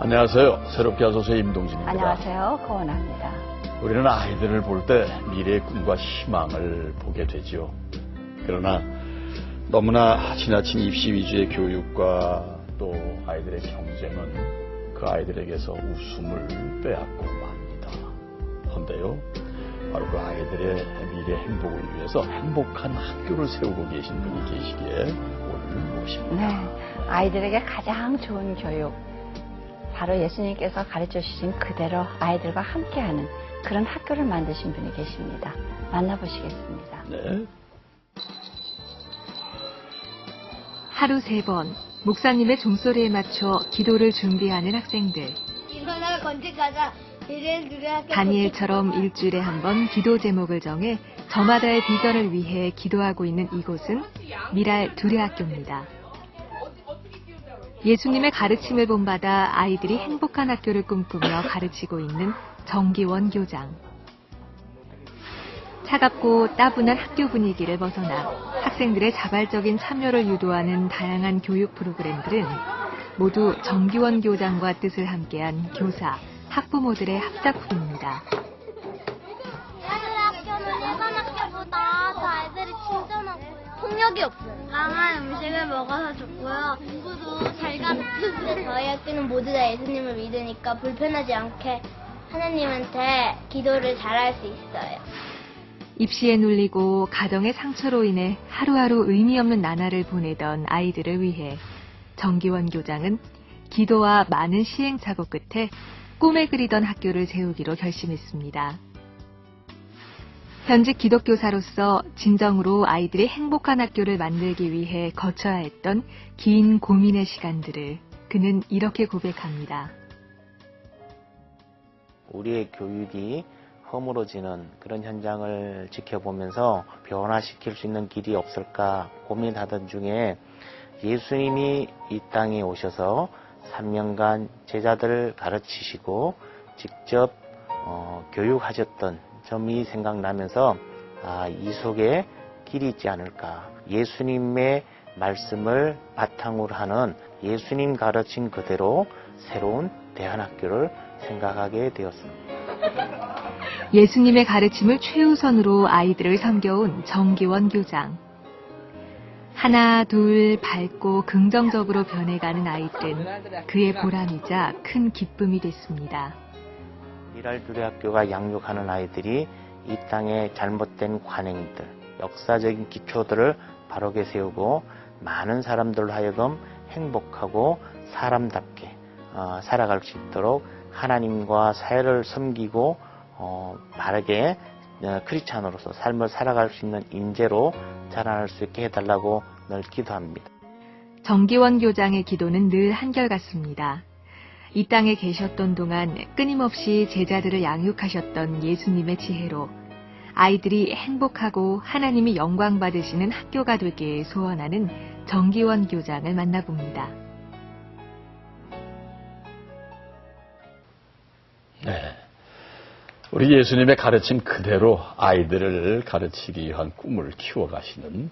안녕하세요. 새롭게 하소서의 임동진입니다. 안녕하세요. 고은아입니다. 우리는 아이들을 볼 때 미래의 꿈과 희망을 보게 되지요. 그러나 너무나 지나친 입시 위주의 교육과 또 아이들의 경쟁은 그 아이들에게서 웃음을 빼앗고 맙니다. 그런데요, 바로 그 아이들의 미래 행복을 위해서 행복한 학교를 세우고 계신 분이 계시기에 오늘 모십니다. 네, 아이들에게 가장 좋은 교육, 바로 예수님께서 가르쳐 주신 그대로 아이들과 함께하는 그런 학교를 만드신 분이 계십니다. 만나보시겠습니다. 네. 하루 3번 목사님의 종소리에 맞춰 기도를 준비하는 학생들. 일어나 건축하자. 다니엘처럼 일주일에 한 번 기도 제목을 정해 저마다의 비전을 위해 기도하고 있는 이곳은 미랄 두레학교입니다. 예수님의 가르침을 본받아 아이들이 행복한 학교를 꿈꾸며 가르치고 있는 정기원 교장. 차갑고 따분한 학교 분위기를 벗어나 학생들의 자발적인 참여를 유도하는 다양한 교육 프로그램들은 모두 정기원 교장과 뜻을 함께한 교사, 학부모들의 합작품입니다. 학교는 일반 학교보다 더 아이들이 친절하고요. 폭력이 없어요. 강한 음식을 먹어서 좋고요. 공부도 잘 가르치는데 저희 학교는 모두 다 예수님을 믿으니까 불편하지 않게 하나님한테 기도를 잘할 수 있어요. 입시에 눌리고 가정의 상처로 인해 하루하루 의미 없는 나날을 보내던 아이들을 위해 정기원 교장은 기도와 많은 시행착오 끝에 꿈에 그리던 학교를 세우기로 결심했습니다. 현직 기독교사로서 진정으로 아이들이 행복한 학교를 만들기 위해 거쳐야 했던 긴 고민의 시간들을 그는 이렇게 고백합니다. 우리의 교육이 허물어지는 그런 현장을 지켜보면서 변화시킬 수 있는 길이 없을까 고민하던 중에 예수님이 이 땅에 오셔서 3년간 제자들을 가르치시고 직접 교육하셨던 점이 생각나면서 이 속에 길이 있지 않을까. 예수님의 말씀을 바탕으로 하는 예수님 가르친 그대로 새로운 대안학교를 생각하게 되었습니다. 예수님의 가르침을 최우선으로 아이들을 섬겨온 정기원 교장. 하나, 둘 밝고 긍정적으로 변해가는 아이들은 그의 보람이자 큰 기쁨이 됐습니다. 미랄 두레학교가 양육하는 아이들이 이 땅의 잘못된 관행들, 역사적인 기초들을 바르게 세우고 많은 사람들로 하여금 행복하고 사람답게 살아갈 수 있도록 하나님과 사회를 섬기고 바르게 크리스찬으로서 삶을 살아갈 수 있는 인재로 자라날 수 있게 해달라고 늘 기도합니다. 정기원 교장의 기도는 늘 한결같습니다. 이 땅에 계셨던 동안 끊임없이 제자들을 양육하셨던 예수님의 지혜로 아이들이 행복하고 하나님이 영광 받으시는 학교가 되길 소원하는 정기원 교장을 만나봅니다. 네. 우리 예수님의 가르침 그대로 아이들을 가르치기 위한 꿈을 키워가시는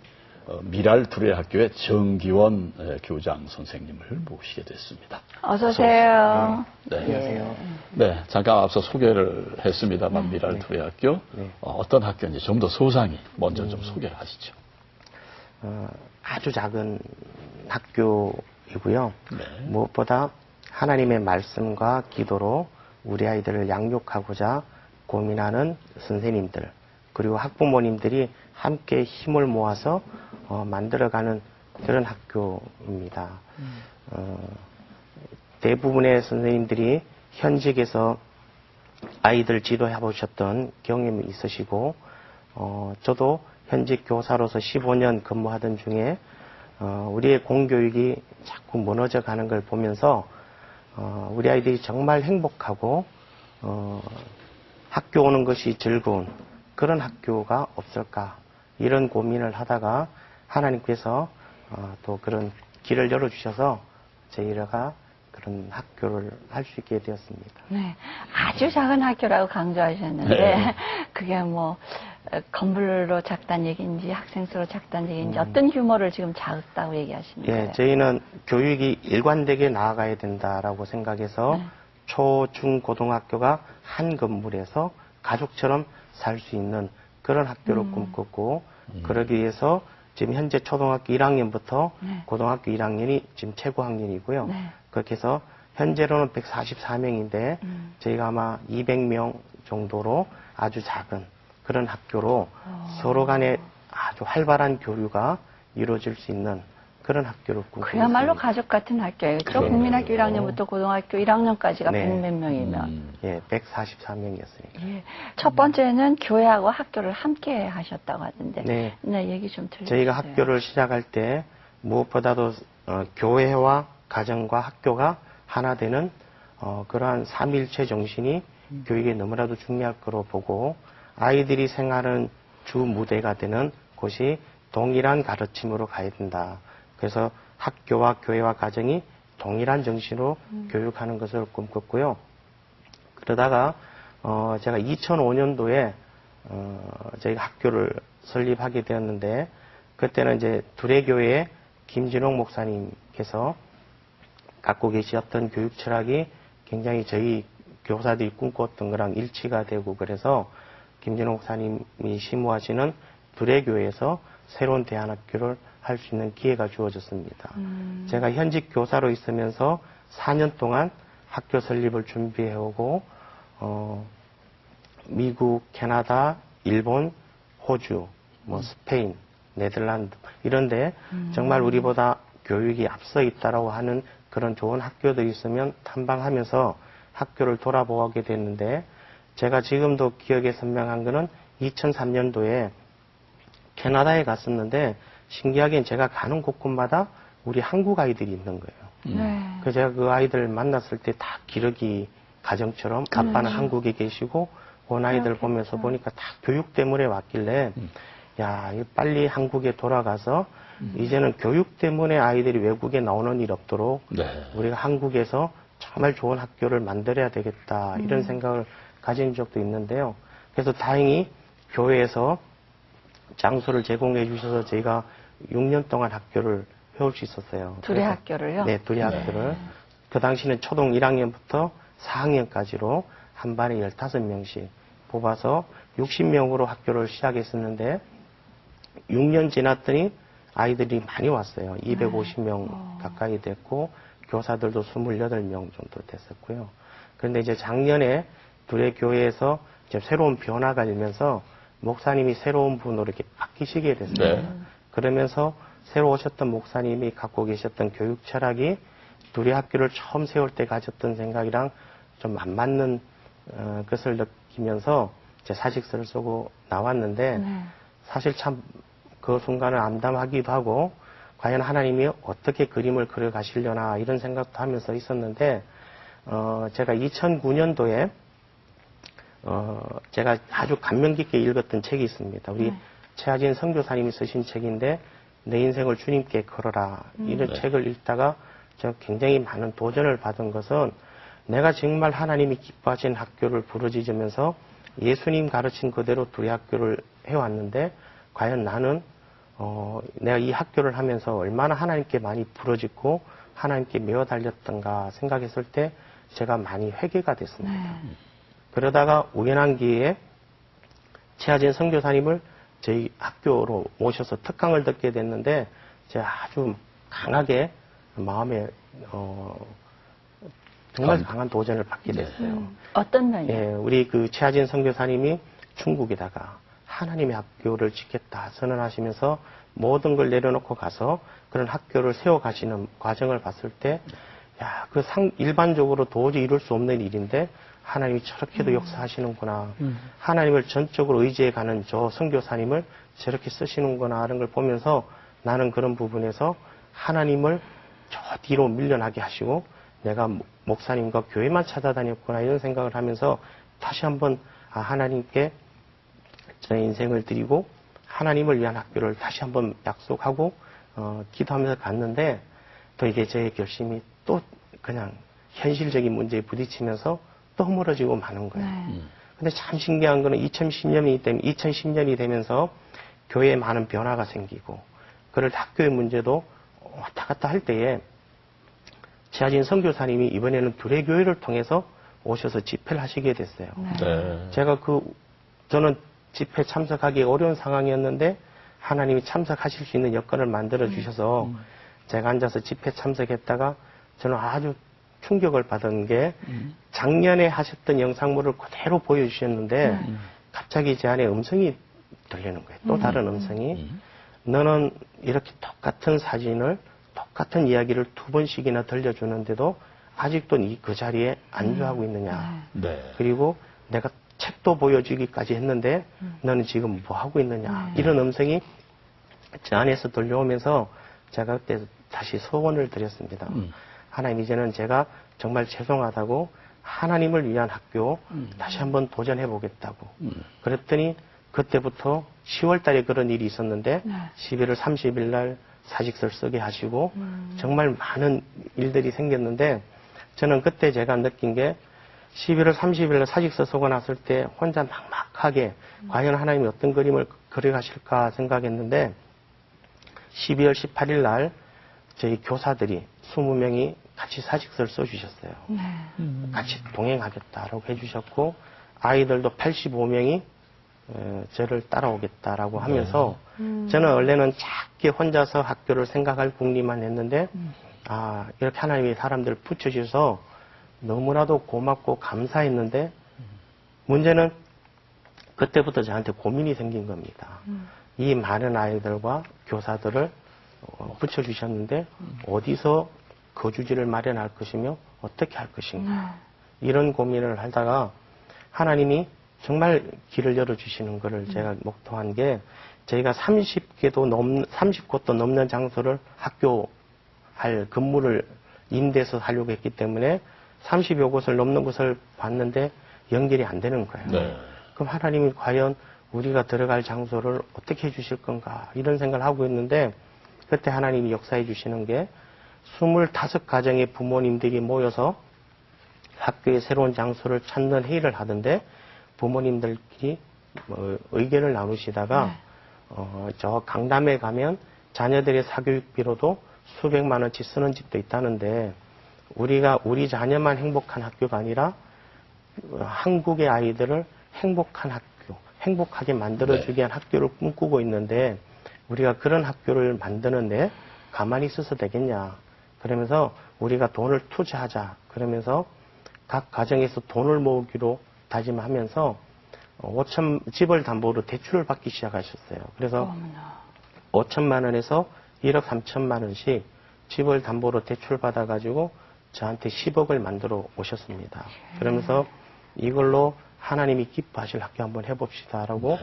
미랄 두레학교의 정기원 교장 선생님을 모시게 됐습니다. 어서 오세요. 네. 안녕하세요. 네, 잠깐 앞서 소개를 했습니다만 미랄 두레학교 어떤 학교인지 좀 더 소상히 먼저 좀 소개를 하시죠. 아주 작은 학교이고요. 네. 무엇보다 하나님의 말씀과 기도로 우리 아이들을 양육하고자 고민하는 선생님들 그리고 학부모님들이 함께 힘을 모아서 만들어가는 그런 학교입니다. 대부분의 선생님들이 현직에서 아이들 지도해 보셨던 경험이 있으시고 저도 현직 교사로서 15년 근무하던 중에 우리의 공교육이 자꾸 무너져 가는 걸 보면서 우리 아이들이 정말 행복하고 학교 오는 것이 즐거운 그런 학교가 없을까 이런 고민을 하다가 하나님께서 또 그런 길을 열어주셔서 저희가 그런 학교를 할 수 있게 되었습니다. 네, 아주 작은 학교라고 강조하셨는데 네. 그게 뭐 건물로 작다는 얘기인지 학생 수로 작다는 얘기인지 어떤 규모를 지금 작다고 얘기하시는 거예요? 예, 저희는 교육이 일관되게 나아가야 된다라고 생각해서 네. 초, 중, 고등학교가 한 건물에서 가족처럼 살 수 있는 그런 학교를 꿈꿨고 그러기 위해서 지금 현재 초등학교 1학년부터 네. 고등학교 1학년이 지금 최고 학년이고요. 네. 그렇게 해서 현재로는 144명인데 저희가 아마 200명 정도로 아주 작은 그런 학교로 서로 간에 아주 활발한 교류가 이루어질 수 있는 그런 학교를 꿈꾸고 그야말로 있습니다. 가족 같은 학교예요. 또 그러네요. 국민학교 1학년부터 고등학교 1학년까지가 네. 100몇 명이면. 예, 144명이었으니까. 예. 첫 번째는 교회하고 학교를 함께 하셨다고 하던데. 네. 얘기 좀 들려주세요. 저희가 학교를 시작할 때 무엇보다도 교회와 가정과 학교가 하나 되는 그러한 삼위일체 정신이 교육에 너무나도 중요할 거로 보고 아이들이 생활하는 주 무대가 되는 곳이 동일한 가르침으로 가야 된다. 그래서 학교와 교회와 가정이 동일한 정신으로 교육하는 것을 꿈꿨고요. 그러다가 제가 2005년도에 저희가 학교를 설립하게 되었는데 그때는 이제 두레교회의 김진홍 목사님께서 갖고 계셨던 교육 철학이 굉장히 저희 교사들이 꿈꿨던 거랑 일치가 되고 그래서 김진홍 목사님이 심우하시는 두레교회에서 새로운 대안학교를 할 수 있는 기회가 주어졌습니다. 제가 현직 교사로 있으면서 4년 동안 학교 설립을 준비해오고 미국, 캐나다, 일본, 호주, 뭐 스페인, 네덜란드 이런데 정말 우리보다 교육이 앞서 있다라고 하는 그런 좋은 학교들이 있으면 탐방하면서 학교를 돌아보게 됐는데 제가 지금도 기억에 선명한 거는 2003년도에 캐나다에 갔었는데 신기하게 제가 가는 곳곳마다 우리 한국 아이들이 있는 거예요. 네. 그래서 제가 그 아이들 만났을 때 다 기러기 가정처럼 아빠는 한국에 계시고 온 아이들 보면서 보니까 다 교육 때문에 왔길래 야, 이거 빨리 한국에 돌아가서 이제는 교육 때문에 아이들이 외국에 나오는 일 없도록 네. 우리가 한국에서 정말 좋은 학교를 만들어야 되겠다 이런 생각을 가진 적도 있는데요. 그래서 다행히 교회에서 장소를 제공해 주셔서 저희가 6년 동안 학교를 해올 수 있었어요. 둘의 그래서 학교를요? 네, 둘의 학교를. 그 당시는 초등 1학년부터 4학년까지로 한 반에 15명씩 뽑아서 60명으로 학교를 시작했었는데 6년 지났더니 아이들이 많이 왔어요. 250명 가까이 됐고 교사들도 28명 정도 됐었고요. 그런데 이제 작년에 둘의 교회에서 이제 새로운 변화가 일면서 목사님이 새로운 분으로 이렇게 바뀌시게 됐어요. 네. 그러면서 새로 오셨던 목사님이 갖고 계셨던 교육 철학이 둘의 학교를 처음 세울 때 가졌던 생각이랑 좀 안 맞는 것을 느끼면서 제 사직서를 쓰고 나왔는데 사실 참 그 순간을 암담하기도 하고 과연 하나님이 어떻게 그림을 그려 가시려나 이런 생각도 하면서 있었는데 제가 2009년도에 제가 아주 감명 깊게 읽었던 책이 있습니다. 우리 최하진 선교사님이 쓰신 책인데 내 인생을 주님께 걸어라 이런 책을 읽다가 제가 굉장히 많은 도전을 받은 것은 내가 정말 하나님이 기뻐하신 학교를 부르짖으면서 예수님 가르친 그대로 둘의 학교를 해왔는데 과연 나는 내가 이 학교를 하면서 얼마나 하나님께 많이 부르짖고 하나님께 매어 달렸던가 생각했을 때 제가 많이 회개가 됐습니다. 그러다가 우연한 기회에 최하진 선교사님을 저희 학교로 모셔서 특강을 듣게 됐는데 제가 아주 강하게 마음에 정말 강한 도전을 받게 됐어요. 어떤 면이요? 예, 우리 그 최하진 선교사님이 중국에다가 하나님의 학교를 짓겠다 선언하시면서 모든 걸 내려놓고 가서 그런 학교를 세워가시는 과정을 봤을 때, 야, 일반적으로 도저히 이룰 수 없는 일인데 하나님이 저렇게도 역사하시는구나. 하나님을 전적으로 의지해가는 저 선교사님을 저렇게 쓰시는구나 하는 걸 보면서 나는 그런 부분에서 하나님을 저 뒤로 밀려나게 하시고 내가 목사님과 교회만 찾아다녔구나 이런 생각을 하면서 다시 한번 하나님께 저의 인생을 드리고 하나님을 위한 학교를 다시 한번 약속하고 기도하면서 갔는데 또 이게 제 결심이 또 그냥 현실적인 문제에 부딪히면서 또 허물어지고 마는 거예요. 네. 근데 참 신기한 거는 2010년이 되면서 교회에 많은 변화가 생기고, 그럴 때 학교의 문제도 왔다 갔다 할 때에 지하진 선교사님이 이번에는 두레교회를 통해서 오셔서 집회를 하시게 됐어요. 네. 저는 집회 참석하기 어려운 상황이었는데 하나님이 참석하실 수 있는 여건을 만들어 주셔서 제가 앉아서 집회 참석했다가 저는 아주 충격을 받은 게 작년에 하셨던 영상물을 그대로 보여주셨는데 갑자기 제 안에 음성이 들리는 거예요. 또 다른 음성이. 너는 이렇게 똑같은 사진을, 똑같은 이야기를 2번씩이나 들려주는데도 아직도 그 자리에 안주하고 있느냐. 네. 그리고 내가 책도 보여주기까지 했는데 너는 지금 뭐 하고 있느냐. 이런 음성이 제 안에서 들려오면서 제가 그때 다시 소원을 드렸습니다. 하나님, 이제는 제가 정말 죄송하다고 하나님을 위한 학교 다시 한번 도전해 보겠다고. 그랬더니 그때부터 10월 달에 그런 일이 있었는데 11월 30일 날 사직서를 쓰게 하시고 정말 많은 일들이 생겼는데, 저는 그때 제가 느낀 게 11월 30일 날 사직서 쓰고 났을 때 혼자 막막하게 과연 하나님이 어떤 그림을 그려가실까 생각했는데, 12월 18일 날 저희 교사들이 20명이 같이 사직서를 써주셨어요. 같이 동행하겠다라고 해주셨고, 아이들도 85명이 저를 따라오겠다라고 하면서 저는 원래는 작게 혼자서 학교를 생각할 궁리만 했는데 이렇게 하나님이 사람들을 붙여주셔서 너무나도 고맙고 감사했는데, 문제는 그때부터 저한테 고민이 생긴 겁니다. 이 많은 아이들과 교사들을 붙여주셨는데 어디서 거주지를 마련할 것이며 어떻게 할 것인가, 이런 고민을 하다가 하나님이 정말 길을 열어주시는 것을 제가 목도한 게, 저희가 30곳도 넘는 장소를 학교할 건물을 임대해서 하려고 했기 때문에 30여 곳을 넘는 곳을 봤는데 연결이 안 되는 거예요. 네. 그럼 하나님이 과연 우리가 들어갈 장소를 어떻게 해주실 건가, 이런 생각을 하고 있는데, 그때 하나님이 역사해 주시는 게 25가정의 부모님들이 모여서 학교의 새로운 장소를 찾는 회의를 하던데, 부모님들끼리 의견을 나누시다가 저 강남에 가면 자녀들의 사교육비로도 수백만 원치 쓰는 집도 있다는데, 우리가 우리 자녀만 행복한 학교가 아니라 한국의 아이들을 행복한 학교, 행복하게 만들어주기 위한 학교를 꿈꾸고 있는데, 우리가 그런 학교를 만드는데 가만히 있어서 되겠냐. 그러면서 우리가 돈을 투자하자. 그러면서 각 가정에서 돈을 모으기로 다짐하면서 집을 담보로 대출을 받기 시작하셨어요. 그래서 5천만 원에서 1억 3천만 원씩 집을 담보로 대출 받아가지고 저한테 10억을 만들어 오셨습니다. 그러면서 이걸로 하나님이 기뻐하실 학교 한번 해봅시다라고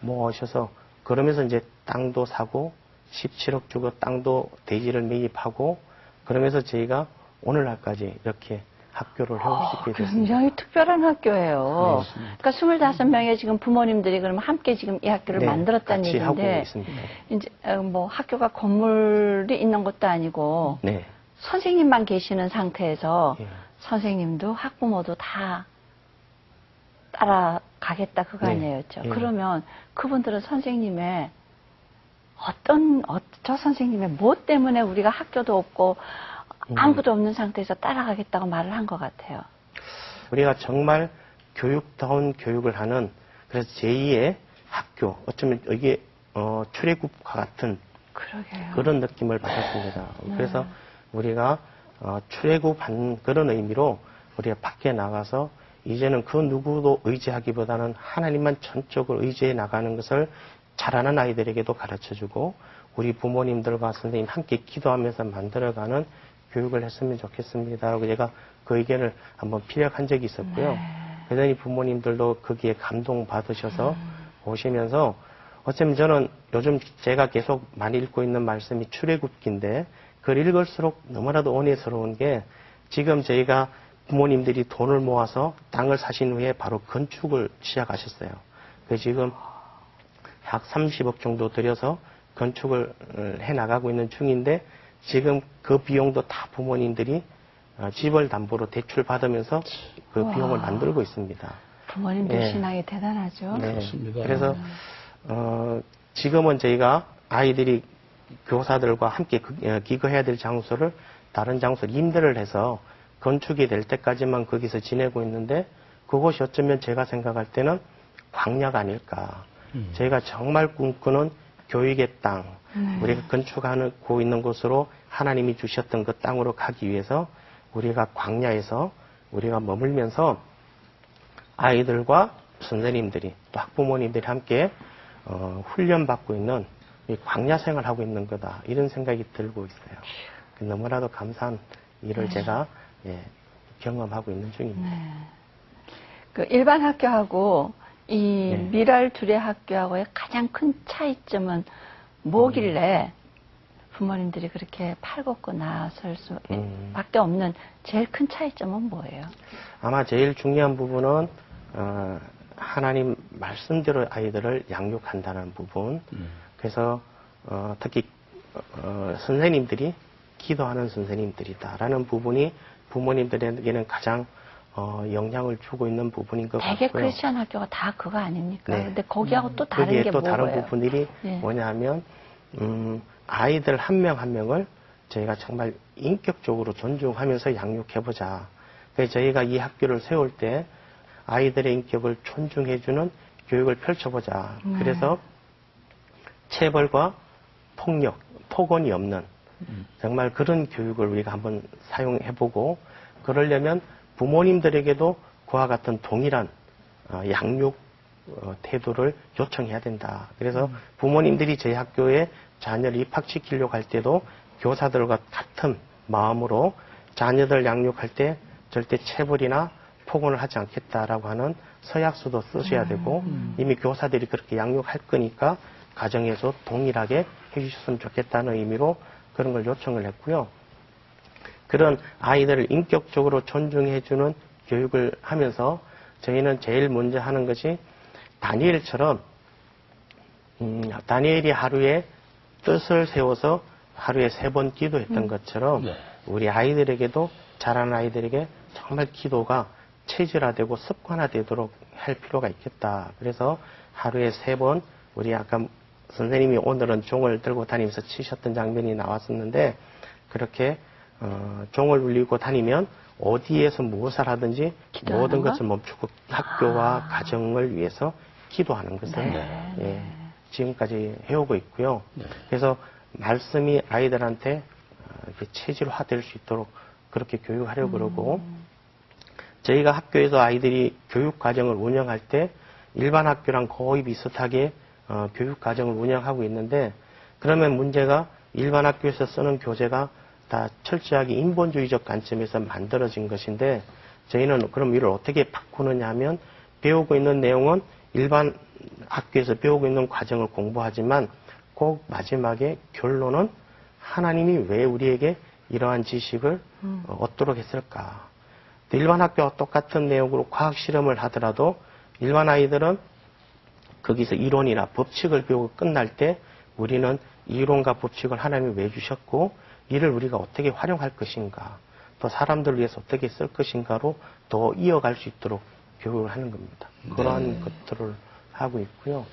모으셔서, 그러면서 이제 땅도 사고 17억 주고 땅도 대지를 매입하고, 그러면서 저희가 오늘날까지 이렇게 학교를 해올 수 있게 됐습니다. 굉장히 특별한 학교예요. 그러니까 25명의 지금 부모님들이 그러면 함께 지금 이 학교를 네, 만들었다는 같이 하고 얘기인데, 있습니다. 이제 뭐 학교가 건물이 있는 것도 아니고 네. 선생님만 계시는 상태에서 예. 선생님도 학부모도 다 따라가겠다 그거 네. 아니었죠. 예. 그러면 그분들은 선생님의 저 선생님의 뭐 때문에 우리가 학교도 없고 아무도 없는 상태에서 따라가겠다고 말을 한 것 같아요. 우리가 정말 교육다운 교육을 하는, 그래서 제2의 학교, 어쩌면 이게 출애굽과 같은 그러게요. 그런 느낌을 받았습니다. 그래서 우리가 출애굽한 그런 의미로 우리가 밖에 나가서 이제는 그 누구도 의지하기보다는 하나님만 전적으로 의지해 나가는 것을 자라는 아이들에게도 가르쳐주고, 우리 부모님들과 선생님 함께 기도하면서 만들어가는 교육을 했으면 좋겠습니다. 하고 제가 그 의견을 한번 피력한 적이 있었고요. 그러더니 부모님들도 거기에 감동받으셔서 오시면서, 어쩌면 저는 요즘 제가 계속 많이 읽고 있는 말씀이 출애굽기인데, 그걸 읽을수록 너무나도 은혜스러운 게, 지금 저희가 부모님들이 돈을 모아서 땅을 사신 후에 바로 건축을 시작하셨어요. 그래서 지금 약 30억 정도 들여서 건축을 해나가고 있는 중인데, 지금 그 비용도 다 부모님들이 집을 담보로 대출 받으면서 그 우와. 비용을 만들고 있습니다. 부모님들 예. 신앙이 대단하죠. 네. 그렇습니다. 그래서 지금은 저희가 아이들이 교사들과 함께 기거해야 될 장소를 다른 장소로 임대를 해서 건축이 될 때까지만 거기서 지내고 있는데 그곳이 어쩌면 제가 생각할 때는 광야가 아닐까. 저희가 정말 꿈꾸는 교육의 땅, 우리가 건축하고 있는 곳으로 하나님이 주셨던 그 땅으로 가기 위해서 우리가 광야에서 우리가 머물면서 아이들과 선생님들이 또 학부모님들이 함께 훈련받고 있는 이 광야 생활하고 있는 거다 이런 생각이 들고 있어요. 너무나도 감사한 일을 제가 경험하고 있는 중입니다. 네. 그 일반 학교하고 이 네. 미랄 두레 학교하고의 가장 큰 차이점은 뭐길래 부모님들이 그렇게 팔걷고 나설 수밖에 없는 제일 큰 차이점은 뭐예요? 아마 제일 중요한 부분은 하나님 말씀대로 아이들을 양육한다는 부분. 그래서 특히 선생님들이 기도하는 선생님들이다라는 부분이 부모님들에게는 가장 영향을 주고 있는 부분인 것 대개 같고요. 크리스천 학교가 다 그거 아닙니까? 네. 근데 거기하고 또 다른 거기에 게 또 뭐예요? 다른 부분들이 예. 뭐냐면 아이들 한 명 한 명을 저희가 정말 인격적으로 존중하면서 양육해보자. 그래서 저희가 이 학교를 세울 때 아이들의 인격을 존중해주는 교육을 펼쳐보자. 그래서 체벌과 폭력, 폭언이 없는 정말 그런 교육을 우리가 한번 사용해보고 그러려면 부모님들에게도 그와 같은 동일한 양육 태도를 요청해야 된다. 그래서 부모님들이 저희 학교에 자녀를 입학시키려고 할 때도 교사들과 같은 마음으로 자녀들 양육할 때 절대 체벌이나 폭언을 하지 않겠다라고 하는 서약서도 쓰셔야 되고 이미 교사들이 그렇게 양육할 거니까 가정에서 동일하게 해주셨으면 좋겠다는 의미로 그런 걸 요청을 했고요. 그런 아이들을 인격적으로 존중해주는 교육을 하면서 저희는 제일 먼저 하는 것이 다니엘처럼 다니엘이 하루에 뜻을 세워서 하루에 3번 기도했던 것처럼 네. 우리 아이들에게도 자라는 아이들에게 정말 기도가 체질화되고 습관화되도록 할 필요가 있겠다. 그래서 하루에 3번 우리 아까 선생님이 오늘은 종을 들고 다니면서 치셨던 장면이 나왔었는데 그렇게 종을 울리고 다니면 어디에서 무엇을 하든지 기도하는 모든 거? 것을 멈추고 학교와 가정을 위해서 기도하는 것을 네. 지금까지 해오고 있고요. 네. 그래서 말씀이 아이들한테 이렇게 체질화될 수 있도록 그렇게 교육하려고 그러고 저희가 학교에서 아이들이 교육 과정을 운영할 때 일반 학교랑 거의 비슷하게 교육 과정을 운영하고 있는데 그러면 문제가 일반 학교에서 쓰는 교재가 다 철저하게 인본주의적 관점에서 만들어진 것인데 저희는 그럼 이를 어떻게 바꾸느냐 하면 배우고 있는 내용은 일반 학교에서 배우고 있는 과정을 공부하지만 꼭 마지막에 결론은 하나님이 왜 우리에게 이러한 지식을 얻도록 했을까. 일반 학교와 똑같은 내용으로 과학 실험을 하더라도 일반 아이들은 거기서 이론이나 법칙을 배우고 끝날 때 우리는 이론과 법칙을 하나님이 왜 주셨고 이를 우리가 어떻게 활용할 것인가 또 사람들을 위해서 어떻게 쓸 것인가로 더 이어갈 수 있도록 교육을 하는 겁니다. 그러한 것들을 하고 있고요.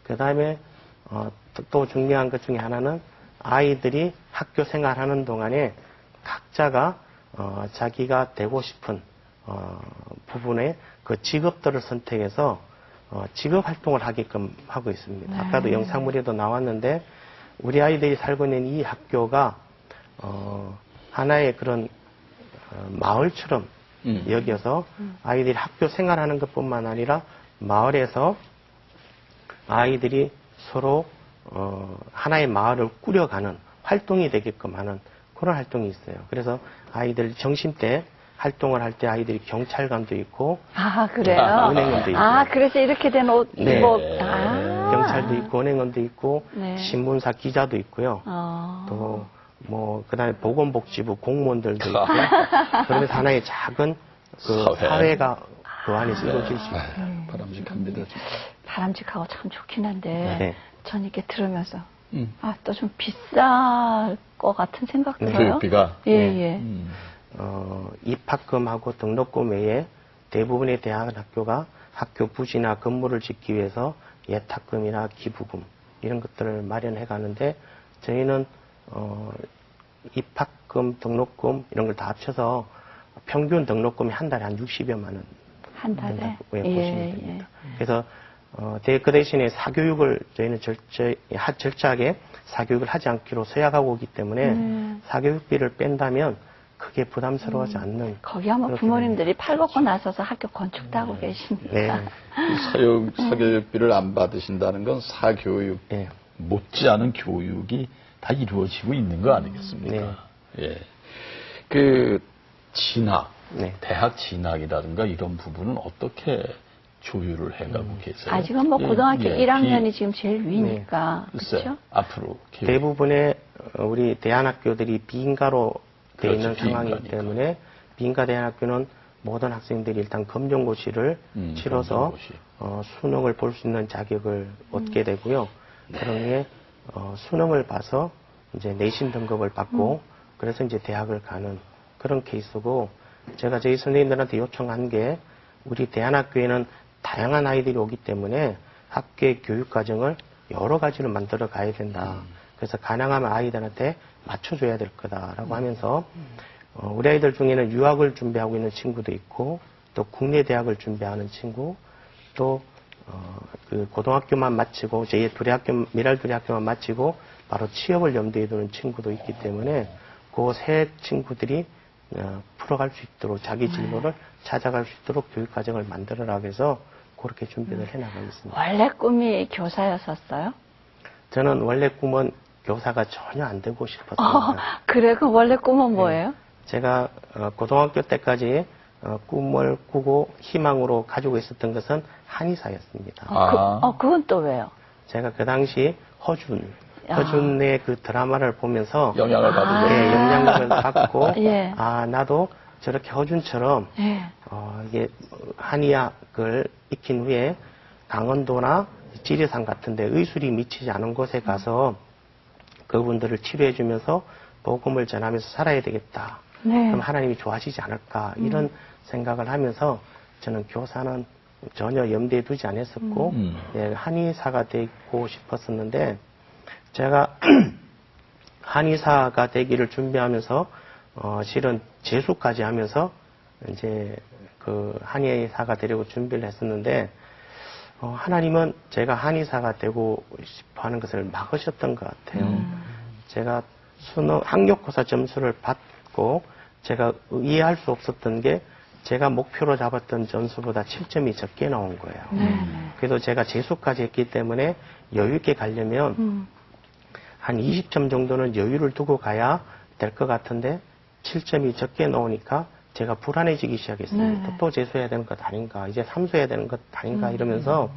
그 다음에 또 중요한 것 중에 하나는 아이들이 학교 생활하는 동안에 각자가 자기가 되고 싶은 부분에 그 직업들을 선택해서 직업 활동을 하게끔 하고 있습니다. 아까도 영상물에도 나왔는데 우리 아이들이 살고 있는 이 학교가 하나의 그런 마을처럼 여겨서 아이들이 학교 생활하는 것뿐만 아니라 마을에서 아이들이 서로 하나의 마을을 꾸려가는 활동이 되게끔 하는 그런 활동이 있어요. 그래서 아이들 점심 때 활동을 할 때 아이들이 경찰관도 있고 아, 그래요? 은행원도 있고 아, 그래서 이렇게 된 옷, 네. 경찰도 있고 은행원도 있고 네. 신문사 기자도 있고요. 또 뭐 그다음에 보건복지부 공무원들도 있고 그러면서 하나의 작은 그 사회가 그 안에서 이루어질 수 있어요. 바람직합니다. 진짜. 바람직하고 참 좋긴 한데 네. 전 이렇게 들으면서 아, 또 좀 비쌀 것 같은 생각 들어요. 교육비가 예, 예. 입학금하고 등록금 외에 대부분의 대학 학교가 학교 부지나 건물을 짓기 위해서 예탁금이나 기부금 이런 것들을 마련해 가는데 저희는 입학금, 등록금 이런 걸 다 합쳐서 평균 등록금이 한 달에 한 60여만 원 한 달에? 된다고 보시면 됩니다. 그래서 그 대신에 사교육을 저희는 철저하게 사교육을 하지 않기로 서약하고 오기 때문에 사교육비를 뺀다면 크게 부담스러워하지 않는. 거기 아마 부모님들이 팔 걷고 나서서 학교 건축도 하고 계십니다. 네. 사교육비를 안 받으신다는 건 사교육 네. 못지않은 교육이 다 이루어지고 있는 거 아니겠습니까? 네. 예. 그 진학, 네. 대학 진학이라든가 이런 부분은 어떻게 조율을 해가고 계세요? 아직은 뭐 예, 고등학교 예. 1학년이 지금 제일 위니까. 글쎄, 그렇죠? 앞으로 계획. 대부분의 우리 대안학교들이 비인가로 되어 있는 그렇죠, 상황이기 비인가니까. 때문에 비인가 대안학교는 모든 학생들이 일단 검정고시를 치러서 검정고시. 수능을 볼 수 있는 자격을 얻게 되고요. 그런 후에 수능을 봐서 이제 내신 등급을 받고 그래서 이제 대학을 가는 그런 케이스고, 제가 저희 선생님들한테 요청한 게 우리 대안학교에는 다양한 아이들이 오기 때문에 학교의 교육 과정을 여러 가지로 만들어 가야 된다. 그래서 가능하면 아이들한테 맞춰줘야 될 거다라고 하면서 우리 아이들 중에는 유학을 준비하고 있는 친구도 있고 또 국내 대학을 준비하는 친구, 또 그 고등학교만 마치고 제 미랄두리학교만 마치고 바로 취업을 염두에 두는 친구도 있기 때문에 그 세 친구들이 풀어갈 수 있도록 자기 진로를 찾아갈 수 있도록 교육 과정을 만들어라 해서 그렇게 준비를 해나가고 있습니다. 원래 꿈이 교사였었어요? 저는 원래 꿈은 교사가 전혀 안 되고 싶었습니다. 그래? 그 원래 꿈은 뭐예요? 제가 고등학교 때까지 꿈을 꾸고 희망으로 가지고 있었던 것은 한의사였습니다. 그건 또 왜요? 제가 그 당시 허준의 그 드라마를 보면서 영향을 받으셨어요. 예, 영향을 받고 예. 나도 저렇게 허준처럼 예. 이게 한의학을 익힌 후에 강원도나 지리산 같은데 의술이 미치지 않은 곳에 가서 그분들을 치료해 주면서 복음을 전하면서 살아야 되겠다. 네. 그럼 하나님이 좋아하시지 않을까 이런 생각을 하면서 저는 교사는 전혀 염두에 두지 않았었고 예, 한의사가 되고 싶었었는데 제가 한의사가 되기를 준비하면서 실은 재수까지 하면서 이제 그 한의사가 되려고 준비를 했었는데 하나님은 제가 한의사가 되고 싶어하는 것을 막으셨던 것 같아요. 제가 수능 학력고사 점수를 받고 제가 이해할 수 없었던 게 제가 목표로 잡았던 점수보다 7점이 적게 나온 거예요. 그래서 제가 재수까지 했기 때문에 여유 있게 가려면 한 20점 정도는 여유를 두고 가야 될 것 같은데 7점이 적게 나오니까 제가 불안해지기 시작했습니다. 네. 또 재수해야 되는 것 아닌가, 이제 삼수해야 되는 것 아닌가 이러면서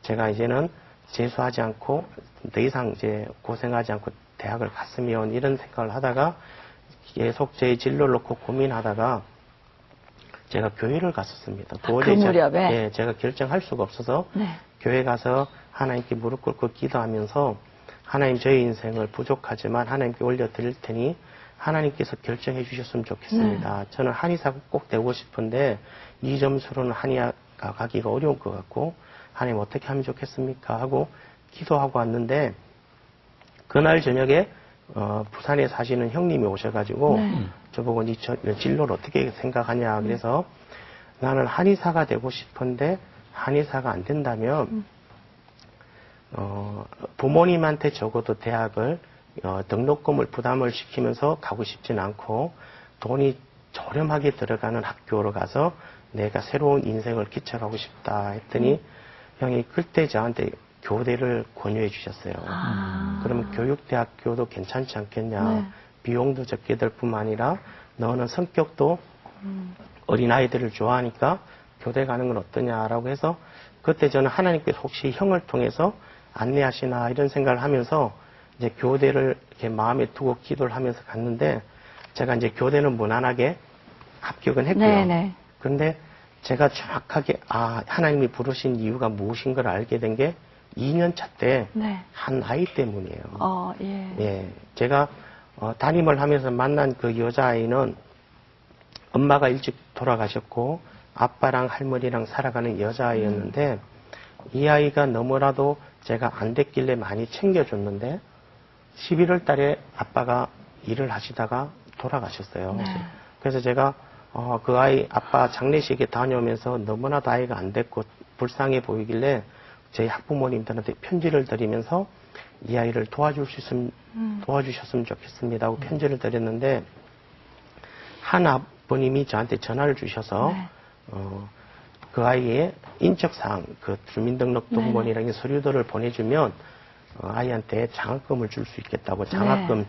제가 이제는 재수하지 않고 더 이상 이제 고생하지 않고 대학을 갔으면 이런 생각을 하다가 계속 제 진로를 놓고 고민하다가 제가 교회를 갔었습니다. 그 무렵에? 제가 결정할 수가 없어서 네. 교회 가서 하나님께 무릎 꿇고 기도하면서 하나님 저희 인생을 부족하지만 하나님께 올려드릴 테니 하나님께서 결정해 주셨으면 좋겠습니다. 저는 한의사가 꼭 되고 싶은데 이 점수로는 한의학과 가기가 어려울 것 같고 하나님 어떻게 하면 좋겠습니까? 하고 기도하고 왔는데 그날 저녁에 부산에 사시는 형님이 오셔가지고 저보고 네 진로를 어떻게 생각하냐 그래서 나는 한의사가 되고 싶은데 한의사가 안 된다면 부모님한테 적어도 대학을 등록금을 부담을 시키면서 가고 싶지는 않고 돈이 저렴하게 들어가는 학교로 가서 내가 새로운 인생을 기쳐가고 싶다 했더니 형이 그때 저한테 교대를 권유해 주셨어요. 그러면 교육대학교도 괜찮지 않겠냐. 네. 비용도 적게 들 뿐만 아니라 너는 성격도 어린아이들을 좋아하니까 교대 가는 건 어떠냐라고 해서 그때 저는 하나님께서 혹시 형을 통해서 안내하시나 이런 생각을 하면서 이제 교대를 이렇게 마음에 두고 기도를 하면서 갔는데 제가 이제 교대는 무난하게 합격은 했고요. 네네. 그런데 제가 정확하게 하나님이 부르신 이유가 무엇인 걸 알게 된 게 2년 차 때 한 네. 아이 때문이에요. 예. 예, 제가 담임을 하면서 만난 그 여자아이는 엄마가 일찍 돌아가셨고 아빠랑 할머니랑 살아가는 여자아이였는데 이 아이가 너무나도 제가 안 됐길래 많이 챙겨줬는데 11월 달에 아빠가 일을 하시다가 돌아가셨어요. 그래서 제가 그 아이 아빠 장례식에 다녀오면서 너무나도 아이가 안 됐고 불쌍해 보이길래 저희 학부모님들한테 편지를 드리면서 이 아이를 도와주셨으면 좋겠습니다 하고 편지를 드렸는데 한 아버님이 저한테 전화를 주셔서 그 아이의 인적사항, 그 주민등록등본이라는 서류들을 보내주면 아이한테 장학금을 줄 수 있겠다고 장학금을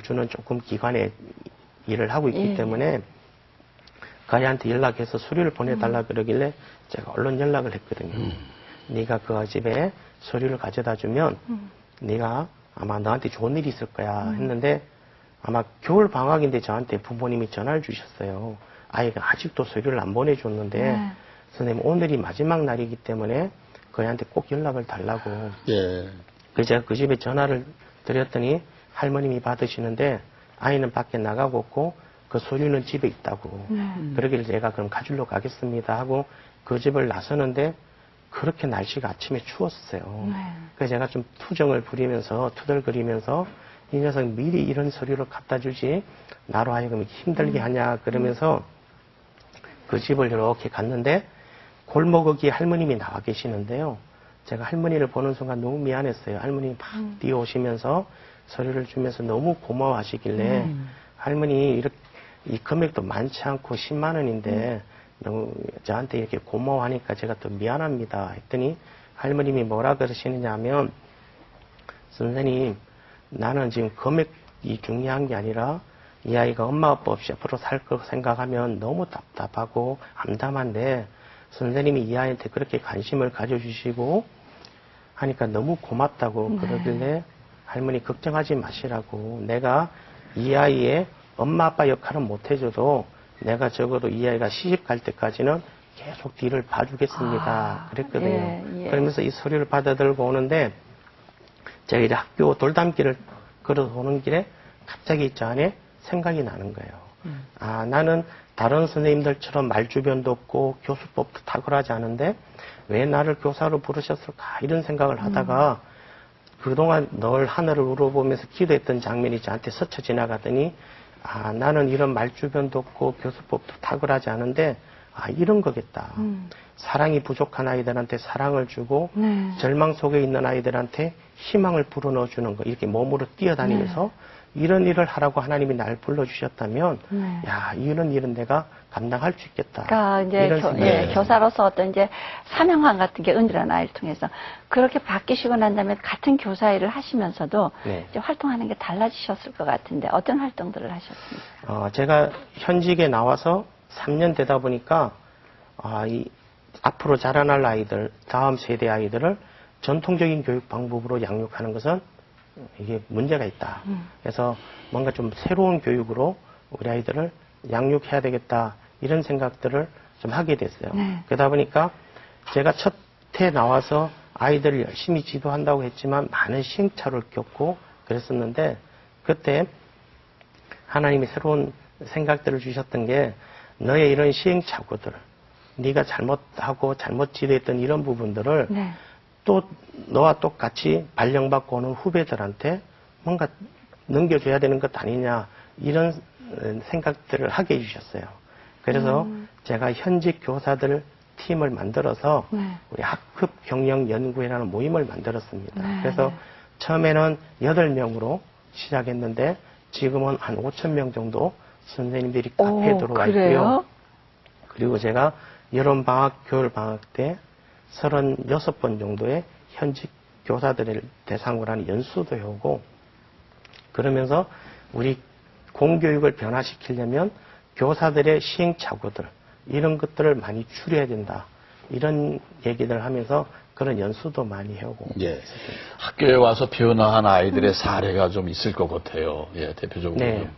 주는 조금 기관에 일을 하고 있기 때문에 그 아이한테 연락해서 서류를 보내달라 그러길래 제가 얼른 연락을 했거든요. 네가 그 집에 서류를 가져다 주면 네가 아마 너한테 좋은 일이 있을 거야 했는데 아마 겨울 방학인데 저한테 부모님이 전화를 주셨어요. 아이가 아직도 서류를 안 보내줬는데 선생님 오늘이 마지막 날이기 때문에 그 아이한테 꼭 연락을 달라고. 예. 그래서 제가 그 집에 전화를 드렸더니 할머님이 받으시는데 아이는 밖에 나가고 없고 그 서류는 집에 있다고. 그러길래 제가 그럼 가지러 가겠습니다 하고 그 집을 나서는데 그렇게 날씨가 아침에 추웠어요. 그래서 제가 좀 투정을 부리면서 투덜거리면서 이 녀석 미리 이런 서류를 갖다 주지 나로 하여금 힘들게 하냐 그러면서 그 집을 이렇게 갔는데 골목거기에 할머님이 나와 계시는데요. 제가 할머니를 보는 순간 너무 미안했어요. 할머님이 막 뛰어오시면서 서류를 주면서 너무 고마워하시길래 할머니 이렇게 이 금액도 많지 않고 10만 원인데 너무 저한테 이렇게 고마워하니까 제가 또 미안합니다 했더니 할머님이 뭐라 그러시느냐 하면 선생님 나는 지금 금액이 중요한 게 아니라 이 아이가 엄마 아빠 없이 앞으로 살 거 생각하면 너무 답답하고 암담한데 선생님이 이 아이한테 그렇게 관심을 가져주시고 하니까 너무 고맙다고 그러길래 할머니 걱정하지 마시라고 내가 이 아이의 엄마 아빠 역할은 못 해줘도 내가 적어도 이 아이가 시집 갈 때까지는 계속 뒤를 봐주겠습니다. 그랬거든요. 그러면서 이 서류를 받아들고 오는데 제가 이제 학교 돌담길을 걸어서 오는 길에 갑자기 저 안에 생각이 나는 거예요. 나는 다른 선생님들처럼 말주변도 없고 교수법도 탁월하지 않은데 왜 나를 교사로 부르셨을까 이런 생각을 하다가 그동안 늘 하늘을 우러보면서 기도했던 장면이 저한테 스쳐 지나가더니 나는 이런 말주변도 없고 교수법도 탁월하지 않은데 이런 거겠다. 사랑이 부족한 아이들한테 사랑을 주고 절망 속에 있는 아이들한테 희망을 불어넣어주는 거 이렇게 몸으로 뛰어다니면서 이런 일을 하라고 하나님이 날 불러주셨다면 야 이런 일은 내가 감당할 수 있겠다. 그러니까 이제 교사로서 어떤 이제 사명감 같은 게 은밀한 아이를 통해서 그렇게 바뀌시고 난 다음에 같은 교사 일을 하시면서도 이제 활동하는 게 달라지셨을 것 같은데 어떤 활동들을 하셨습니까? 제가 현직에 나와서 3년 되다 보니까 앞으로 자라날 아이들, 다음 세대 아이들을 전통적인 교육 방법으로 양육하는 것은 이게 문제가 있다. 그래서 뭔가 좀 새로운 교육으로 우리 아이들을 양육해야 되겠다. 이런 생각들을 좀 하게 됐어요. 그러다 보니까 제가 첫 해 나와서 아이들을 열심히 지도한다고 했지만 많은 시행착오를 겪고 그랬었는데 그때 하나님이 새로운 생각들을 주셨던 게 너의 이런 시행착오들, 네가 잘못하고 잘못 지도했던 이런 부분들을 또 너와 똑같이 발령받고 오는 후배들한테 뭔가 넘겨줘야 되는 것 아니냐 이런 생각들을 하게 해주셨어요. 그래서 제가 현직 교사들 팀을 만들어서 우리 학급 경영 연구회라는 모임을 만들었습니다. 그래서 처음에는 8명으로 시작했는데 지금은 한 5,000명 정도 선생님들이 카페에 들어와 있고요. 그리고 제가 여름방학, 겨울방학 때 36번 정도의 현직 교사들을 대상으로 하는 연수도 해오고 그러면서 우리 공교육을 변화시키려면 교사들의 시행착오들 이런 것들을 많이 줄여야 된다. 이런 얘기들 하면서 그런 연수도 많이 해오고. 예. 학교에 와서 변화한 아이들의 사례가 좀 있을 것 같아요. 예, 대표적으로. 네.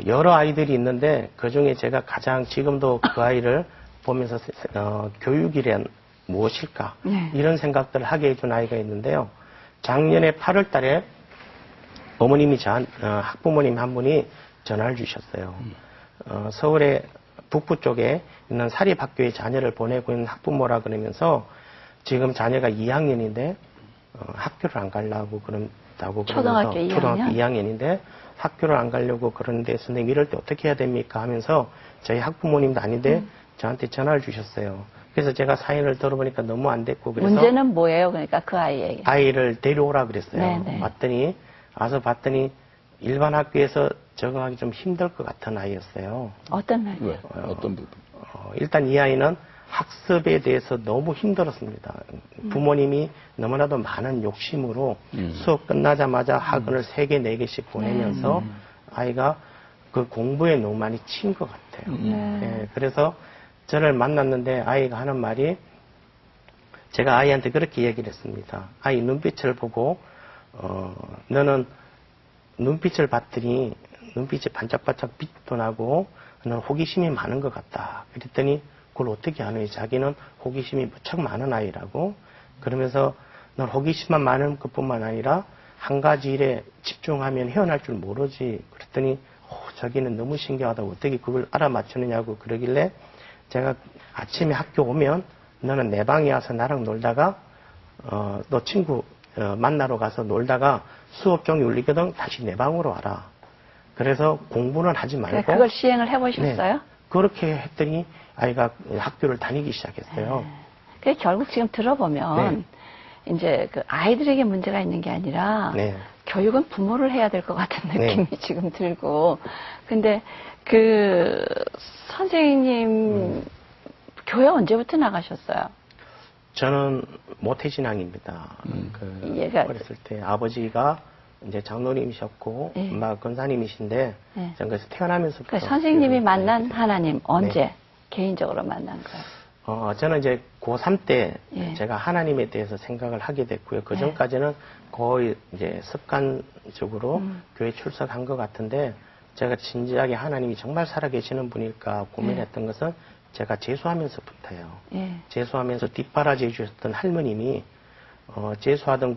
여러 아이들이 있는데 그 중에 제가 가장 지금도 그 아이를 보면서 교육이란 무엇일까 이런 생각들을 하게 해준 아이가 있는데요. 작년에 8월 달에 어머님이 학부모님 한 분이 전화를 주셨어요. 서울의 북부 쪽에 있는 사립학교에 자녀를 보내고 있는 학부모라 그러면서 지금 자녀가 2학년인데 학교를 안 가려고 그런다고 초등학교 그러면서 2학년? 초등학교 2학년인데 학교를 안 가려고 그러는데 선생님 이럴 때 어떻게 해야 됩니까 하면서 저희 학부모님도 아닌데 저한테 전화를 주셨어요. 그래서 제가 사연을 들어보니까 너무 안 됐고 그래서 문제는 뭐예요? 그러니까 그 아이에게. 아이를 데려오라 그랬어요. 네네. 왔더니 와서 봤더니 일반 학교에서 적응하기 좀 힘들 것 같은 아이였어요. 어떤 아이? 왜? 어떤 부분? 일단 이 아이는 학습에 대해서 너무 힘들었습니다. 부모님이 너무나도 많은 욕심으로 수업 끝나자마자 학원을 3개, 4개씩 보내면서 아이가 그 공부에 너무 많이 친 것 같아요. 예, 그래서 저를 만났는데 아이가 하는 말이 제가 아이한테 그렇게 얘기를 했습니다. 아이 눈빛을 보고 너는 눈빛을 봤더니 눈빛이 반짝반짝 빛도 나고 너는 호기심이 많은 것 같다. 그랬더니 그걸 어떻게 하느니 자기는 호기심이 무척 많은 아이라고 그러면서 넌 호기심만 많은 것뿐만 아니라 한 가지 일에 집중하면 헤어날 줄 모르지. 그랬더니 자기는 너무 신기하다고 어떻게 그걸 알아맞추느냐고 그러길래 제가 아침에 학교 오면 너는 내 방에 와서 나랑 놀다가 너 친구 만나러 가서 놀다가 수업 종이 울리거든 다시 내 방으로 와라. 그래서 공부는 하지 말고 그걸 시행을 해보셨어요? 네, 그렇게 했더니 아이가 학교를 다니기 시작했어요. 그 결국 지금 들어보면 이제 그 아이들에게 문제가 있는 게 아니라 네. 교육은 부모를 해야 될 것 같은 느낌이 네. 지금 들고 근데 그 선생님 교회 언제부터 나가셨어요? 저는 모태신앙입니다. 얘가 어렸을 때 아버지가 이제 장로님이셨고 네. 엄마가 권사님이신데 네. 저는 그래서 태어나면서부터 그러니까 선생님이 교회를 만난 다니게 하나님 언제 네. 개인적으로 만난 거예요? 저는 이제 고3 때 예. 제가 하나님에 대해서 생각을 하게 됐고요. 그 전까지는 거의 이제 습관적으로 교회 출석한 것 같은데 제가 진지하게 하나님이 정말 살아계시는 분일까 고민했던 것은 제가 재수하면서부터예요. 예. 재수하면서 뒷바라지 해주셨던 할머님이 재수하던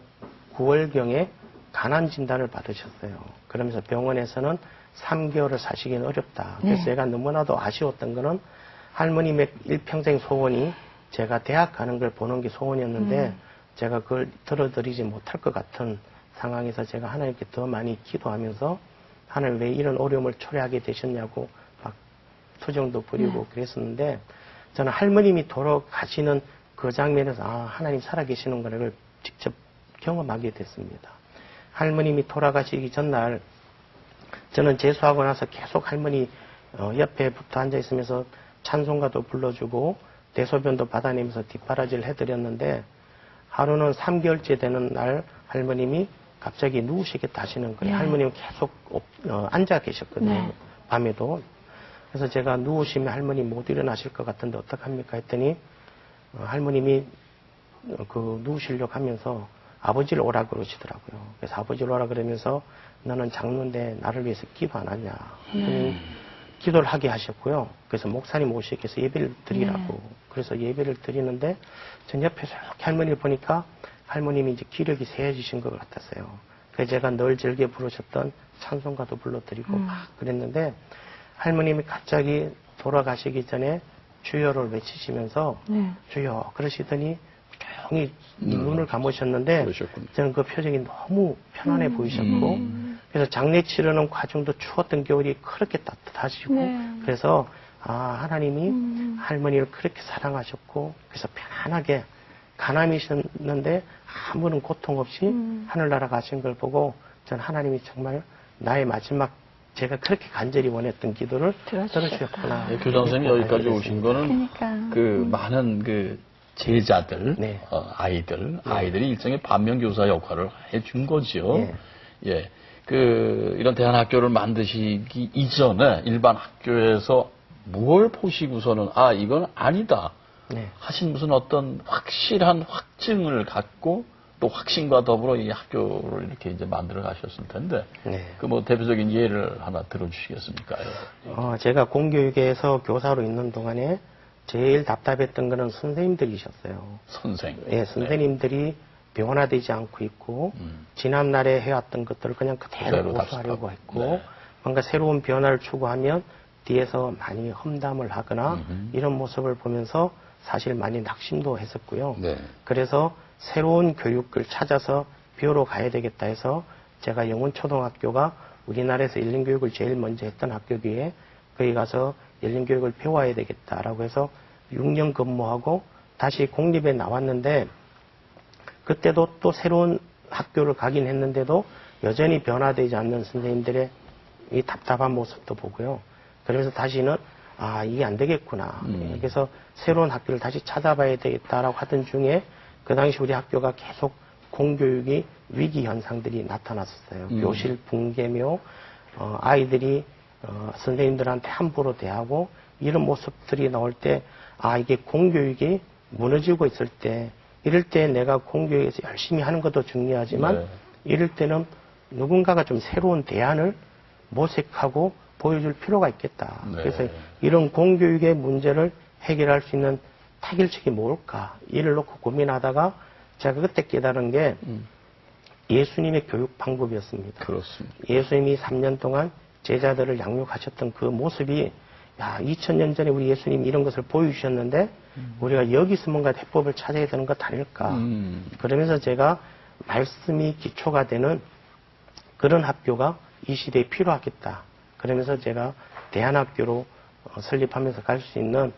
9월경에 간암 진단을 받으셨어요. 그러면서 병원에서는 3개월을 사시기는 어렵다. 그래서 제가 너무나도 아쉬웠던 거는 할머님의 일평생 소원이 제가 대학 가는 걸 보는 게 소원이었는데 제가 그걸 들어드리지 못할 것 같은 상황에서 제가 하나님께 더 많이 기도하면서 하나님 왜 이런 어려움을 초래하게 되셨냐고 막 투정도 부리고 그랬었는데 저는 할머님이 돌아가시는 그 장면에서 하나님 살아계시는 거를 직접 경험하게 됐습니다. 할머님이 돌아가시기 전날 저는 재수하고 나서 계속 할머니 옆에 붙어 앉아 있으면서 찬송가도 불러주고 대소변도 받아내면서 뒷바라지를 해드렸는데 하루는 3개월째 되는 날 할머님이 갑자기 누우시겠다 하시는 거예요. 할머님은 계속 앉아 계셨거든요. 밤에도. 그래서 제가 누우시면 할머니 못 일어나실 것 같은데 어떡합니까 했더니 할머님이 누우시려고 하면서 아버지를 오라 그러시더라고요. 그래서 아버지를 오라 그러면서 너는 장로인데 나를 위해서 기도 안 하냐. 기도를 하게 하셨고요. 그래서 목사님 오시게 해서 예배를 드리라고. 그래서 예배를 드리는데 전 옆에서 이렇게 할머니를 보니까 할머님이 이제 기력이 세해지신 것 같았어요. 그래서 제가 늘 즐겨 부르셨던 찬송가도 불러드리고 막 그랬는데 할머님이 갑자기 돌아가시기 전에 주여를 외치시면서 주여 그러시더니 조용히 눈을 감으셨는데 그러셨군요. 저는 그 표정이 너무 편안해 보이셨고 그래서 장례 치르는 과정도 추웠던 겨울이 그렇게 따뜻하시고 그래서 하나님이 할머니를 그렇게 사랑하셨고 그래서 편안하게 가남이셨는데 아무런 고통 없이 하늘나라 가신 걸 보고 전 하나님이 정말 나의 마지막 제가 그렇게 간절히 원했던 기도를 들어주셨구나. 교장 선생님 여기까지 오신 거는 그 많은 그 제자들, 아이들이 일종의 반면교사 역할을 해준 거죠. 예. 이런 대안학교를 만드시기 이전에 일반 학교에서 뭘 보시고서는 이건 아니다 하신 무슨 어떤 확실한 확증을 갖고 또 확신과 더불어 이 학교를 이렇게 이제 만들어 가셨을 텐데 그 뭐 대표적인 예를 하나 들어주시겠습니까? 제가 공교육에서 교사로 있는 동안에 제일 답답했던 거는 선생님들이셨어요. 선생님들이 변화되지 않고 있고 지난날에 해왔던 것들을 그냥 그대로 고수하려고 했고 뭔가 새로운 변화를 추구하면 뒤에서 많이 험담을 하거나 이런 모습을 보면서 사실 많이 낙심도 했었고요. 네. 그래서 새로운 교육을 찾아서 배우러 가야 되겠다 해서 제가 영훈초등학교가 우리나라에서 열린교육을 제일 먼저 했던 학교기에 거기 가서 열린교육을 배워야 되겠다라고 해서 6년 근무하고 다시 공립에 나왔는데 그때도 또 새로운 학교를 가긴 했는데도 여전히 변화되지 않는 선생님들의 이 답답한 모습도 보고요. 그래서 다시는 이게 안 되겠구나. 그래서 새로운 학교를 다시 찾아봐야 되겠다라고 하던 중에 그 당시 우리 학교가 계속 공교육이 위기 현상들이 나타났었어요. 교실 붕괴며 아이들이 선생님들한테 함부로 대하고 이런 모습들이 나올 때 이게 공교육이 무너지고 있을 때 이럴 때 내가 공교육에서 열심히 하는 것도 중요하지만 네. 이럴 때는 누군가가 좀 새로운 대안을 모색하고 보여줄 필요가 있겠다. 네. 그래서 이런 공교육의 문제를 해결할 수 있는 타결책이 뭘까? 이를 놓고 고민하다가 제가 그때 깨달은 게 예수님의 교육 방법이었습니다. 그렇습니다. 예수님이 3년 동안 제자들을 양육하셨던 그 모습이 2000년 전에 우리 예수님이 이런 것을 보여주셨는데 우리가 여기서 뭔가 해법을 찾아야 되는 것 아닐까. 그러면서 제가 말씀이 기초가 되는 그런 학교가 이 시대에 필요하겠다. 그러면서 제가 대안학교로 설립하면서 갈 수 있는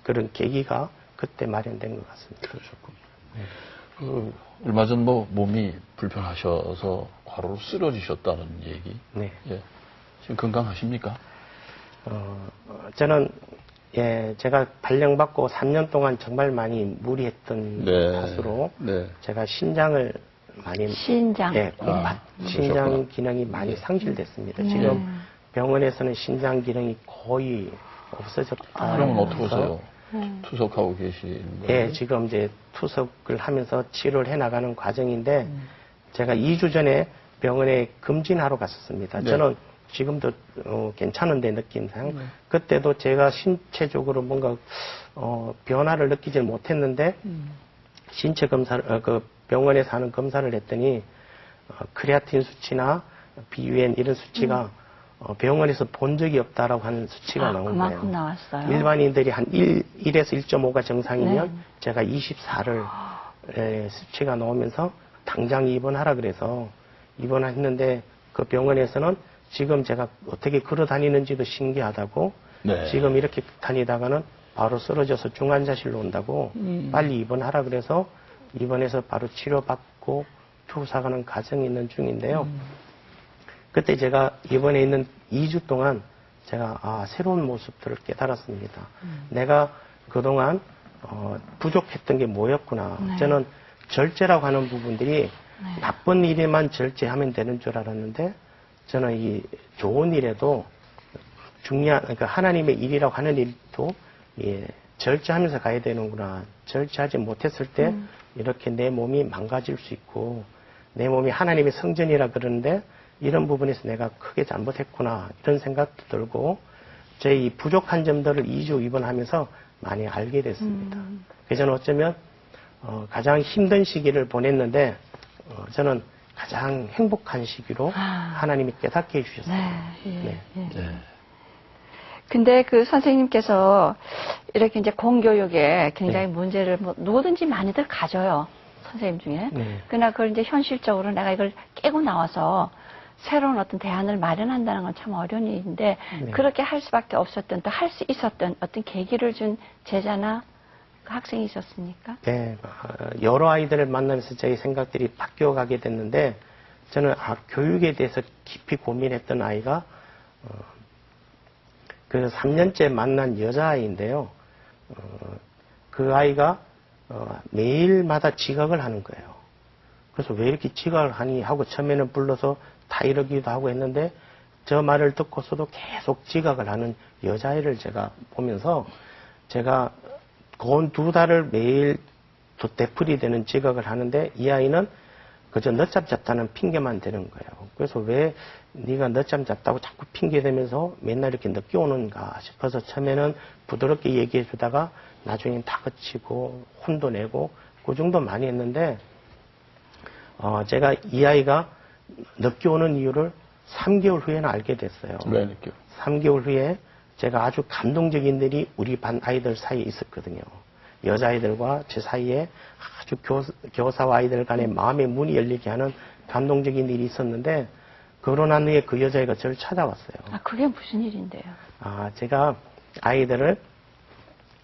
그런 계기가 그때 마련된 것 같습니다. 그러셨군요. 얼마 전 몸이 불편하셔서 과로로 쓰러지셨다는 얘기. 네. 예. 지금 건강하십니까? 저는 제가 발령받고 3년 동안 정말 많이 무리했던 탓으로 제가 신장을 많이 신장 신장 기능이 많이 상실됐습니다. 지금 병원에서는 신장 기능이 거의 없어졌다. 그러면 어떡하세요? 투석하고 계신 거예요? 예, 지금 이제 투석을 하면서 치료를 해나가는 과정인데 제가 2주 전에 병원에 검진하러 갔었습니다. 네. 저는 지금도 괜찮은데 느낌상 그때도 제가 신체적으로 뭔가 변화를 느끼질 못했는데 신체 검사를 그 병원에서 하는 검사를 했더니 크레아틴 수치나 BUN 이런 수치가 병원에서 본 적이 없다라고 하는 수치가 나온 거예요. 그만큼 나왔어요. 일반인들이 한 1에서 1.5가 정상이면 제가 24를 수치가 나오면서 당장 입원하라 그래서 입원했는데 그 병원에서는 지금 제가 어떻게 걸어 다니는지도 신기하다고 지금 이렇게 다니다가는 바로 쓰러져서 중환자실로 온다고 빨리 입원하라 그래서 입원해서 바로 치료받고 투사가는 과정이 있는 중인데요. 그때 제가 입원해 있는 2주 동안 제가 새로운 모습들을 깨달았습니다. 내가 그동안 부족했던 게 뭐였구나. 저는 절제라고 하는 부분들이 나쁜 일에만 절제하면 되는 줄 알았는데 저는 이 좋은 일에도 중요한 그러니까 하나님의 일이라고 하는 일도 절제하면서 가야 되는구나. 절제하지 못했을 때 이렇게 내 몸이 망가질 수 있고 내 몸이 하나님의 성전이라 그러는데 이런 부분에서 내가 크게 잘못했구나 이런 생각도 들고 제 이 부족한 점들을 2주 입원하면서 많이 알게 됐습니다. 그래서 저는 어쩌면 가장 힘든 시기를 보냈는데 저는 가장 행복한 시기로 하나님이 깨닫게 해주셨어요. 근데 그 선생님께서 이렇게 이제 공교육에 굉장히 문제를 누구든지 많이들 가져요. 선생님 중에. 그러나 그걸 이제 현실적으로 내가 이걸 깨고 나와서 새로운 어떤 대안을 마련한다는 건 참 어려운 일인데 그렇게 할 수밖에 없었던 또 할 수 있었던 어떤 계기를 준 제자나 그 학생이 있었습니까? 네, 여러 아이들을 만나면서 제 생각들이 바뀌어가게 됐는데 저는 교육에 대해서 깊이 고민했던 아이가 그 3년째 만난 여자아이인데요. 그 아이가 매일마다 지각을 하는 거예요. 그래서 왜 이렇게 지각을 하니 하고 처음에는 불러서 다 이러기도 하고 했는데 저 말을 듣고서도 계속 지각을 하는 여자아이를 제가 보면서 제가 건 2달을 매일 되풀이 되는 지각을 하는데 이 아이는 그저 늦잠 잤다는 핑계만 대는 거예요. 그래서 왜 네가 늦잠 잤다고 자꾸 핑계대면서 맨날 이렇게 늦게 오는가 싶어서 처음에는 부드럽게 얘기해 주다가 나중엔 다그치고 혼도 내고 그 정도 많이 했는데 제가 이 아이가 늦게 오는 이유를 3개월 후에는 알게 됐어요. 왜 늦게? 3개월 후에 제가 아주 감동적인 일이 우리 반 아이들 사이에 있었거든요. 여자아이들과 제 사이에 아주 교사와 아이들 간의 마음의 문이 열리게 하는 감동적인 일이 있었는데, 그러고 난 후에 그 여자애가 저를 찾아왔어요. 아, 그게 무슨 일인데요? 제가 아이들을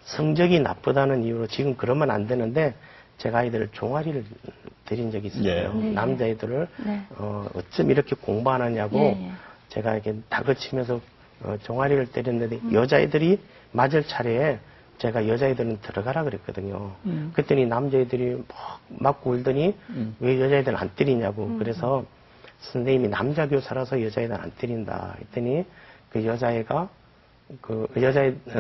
성적이 나쁘다는 이유로 지금 그러면 안 되는데, 제가 아이들을 종아리를 드린 적이 있었어요. 네. 남자애들을, 네. 어쩜 이렇게 공부 안 하냐고, 예. 제가 이렇게 다그치면서 종아리를 때렸는데, 여자애들이 맞을 차례에 제가 여자애들은 들어가라 그랬거든요. 그랬더니 남자애들이 막 울더니, 왜 여자애들은 안 때리냐고. 그래서 선생님이 남자 교사라서 여자애들 안 때린다 했더니, 그 여자애가